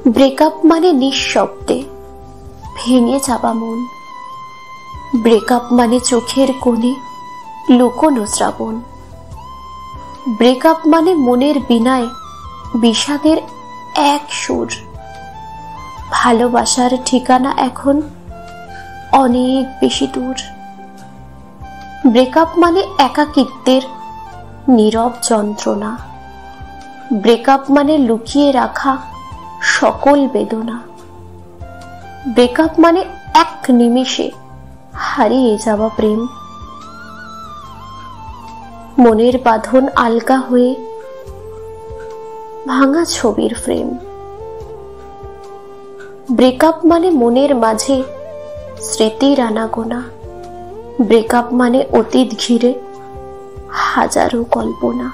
Breakup মানে নিঃশব্দে ভেঙে যাওয়া মন। ব্রেকআপ মানে চোখের কোণে লুকোনো শ্রাবণ। ব্রেকআপ মানে মনের বীণায় বিষাদের এক সুর। ভালোবাসার ঠিকানা এখন অনেক বেশি দূর। ব্রেকআপ মানে একাকিত্বের নীরব যন্ত্রণা। ব্রেকআপ মানে লুকিয়ে রাখা সকল বেদনা। ব্রেকআপ মানে এক নিমিষে হারিয়ে যাওয়া প্রেম। মনের বাঁধন আলগা হয়ে ভাঙা ছবির ফ্রেম। ব্রেকআপ মানে মনের মাঝে স্মৃতির আনাগোনা। ব্রেকআপ মানে অতীত ঘিরে হাজারো কল্পনা।